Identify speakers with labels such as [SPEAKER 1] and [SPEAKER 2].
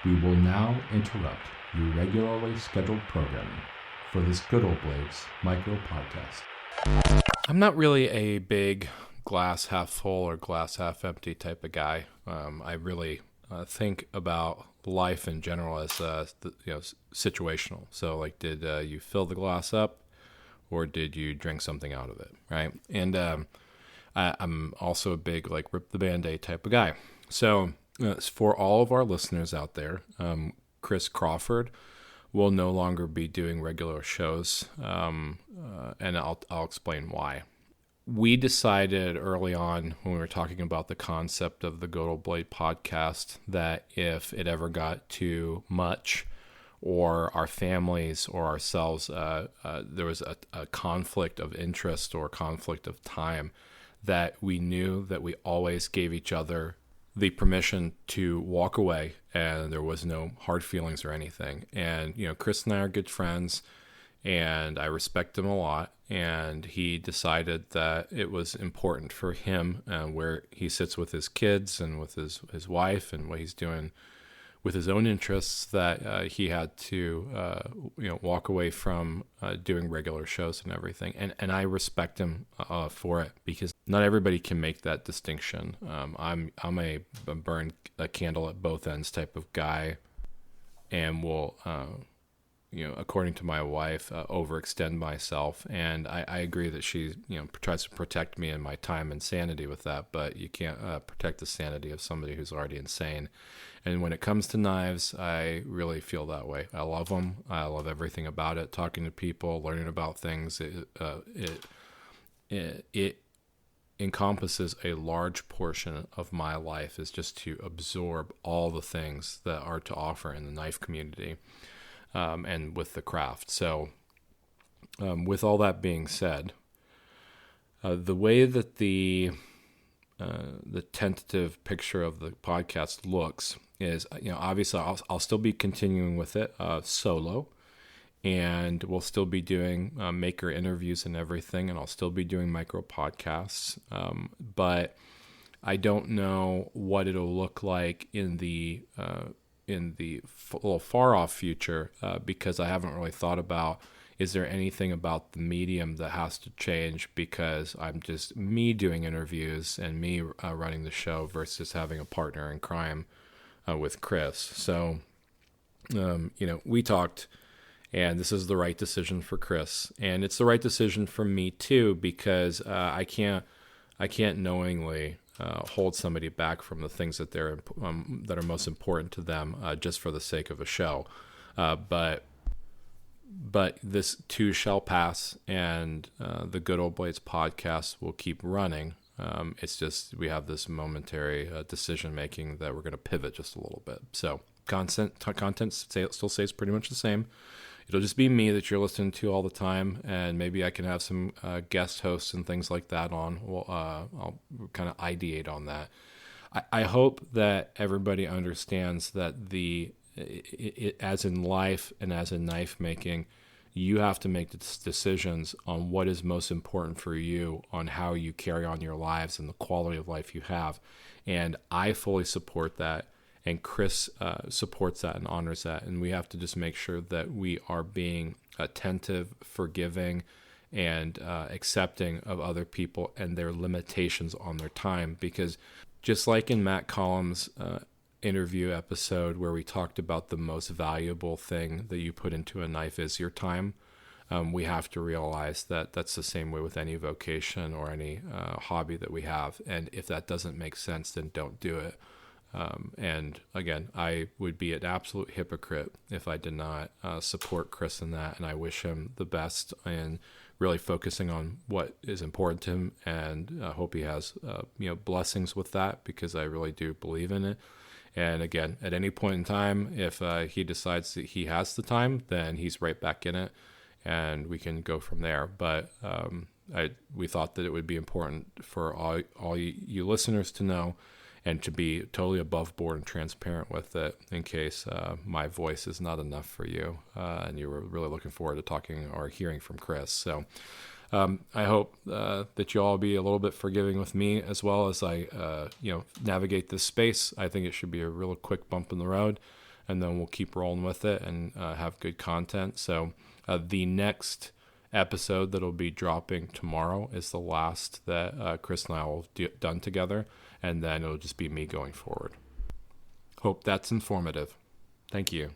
[SPEAKER 1] We will now interrupt your regularly scheduled programming for this Good Old Blades micro podcast.
[SPEAKER 2] I'm not really a big glass half full or glass half empty type of guy. I really think about life in general as situational. So, like, did you fill the glass up, or did you drink something out of it, right? And I'm also a big like rip the Band-Aid type of guy. So, for all of our listeners out there, Chris Crawford will no longer be doing regular shows, and I'll explain why. We decided early on when we were talking about the concept of the Good Old Blade podcast that if it ever got too much, or our families or ourselves, there was a conflict of interest or conflict of time, that we knew that we always gave each other the permission to walk away, and there was no hard feelings or anything. And, Chris and I are good friends, and I respect him a lot. And he decided that it was important for him, where he sits with his kids and with his wife and what he's doing with his own interests, that he had to walk away from doing regular shows and everything. And I respect him for it, because not everybody can make that distinction. I'm a burn a candle at both ends type of guy, and will according to my wife, overextend myself. And I agree that she, tries to protect me and my time and sanity with that, but you can't protect the sanity of somebody who's already insane. And when it comes to knives, I really feel that way. I love them. I love everything about it. Talking to people, learning about things. It encompasses a large portion of my life, is just to absorb all the things that are to offer in the knife community. And with the craft. So with all that being said, the way that the tentative picture of the podcast looks is, obviously I'll still be continuing with it solo, and we'll still be doing maker interviews and everything, and I'll still be doing micro podcasts, but I don't know what it'll look like in the little far off future, because I haven't really thought about, is there anything about the medium that has to change, because I'm just me doing interviews and me running the show versus having a partner in crime with Chris. So, we talked, and this is the right decision for Chris, and it's the right decision for me too, because I can't knowingly hold somebody back from the things that that are most important to them, just for the sake of a show. But this too shall pass, and the Good Old Blades podcast will keep running. It's just we have this momentary decision making that we're going to pivot just a little bit. So content still stays pretty much the same. It'll just be me that you're listening to all the time, and maybe I can have some guest hosts and things like that on. I'll kind of ideate on that. I hope that everybody understands that as in life and as in knife making, you have to make decisions on what is most important for you, on how you carry on your lives and the quality of life you have. And I fully support that. And Chris supports that and honors that. And we have to just make sure that we are being attentive, forgiving, and accepting of other people and their limitations on their time. Because just like in Matt Collins' interview episode, where we talked about the most valuable thing that you put into a knife is your time, we have to realize that that's the same way with any vocation or any hobby that we have. And if that doesn't make sense, then don't do it. And again, I would be an absolute hypocrite if I did not support Chris in that, and I wish him the best in really focusing on what is important to him, and I hope he has blessings with that, because I really do believe in it. And again, at any point in time, if he decides that he has the time, then he's right back in it, and we can go from there. But we thought that it would be important for all you listeners to know, and to be totally above board and transparent with it, in case my voice is not enough for you, and you were really looking forward to talking or hearing from Chris. So I hope that you all be a little bit forgiving with me, as well as I navigate this space. I think it should be a real quick bump in the road, and then we'll keep rolling with it and have good content. So the next episode that'll be dropping tomorrow is the last that Chris and I will have done together, and then it'll just be me going forward. Hope that's informative. Thank you.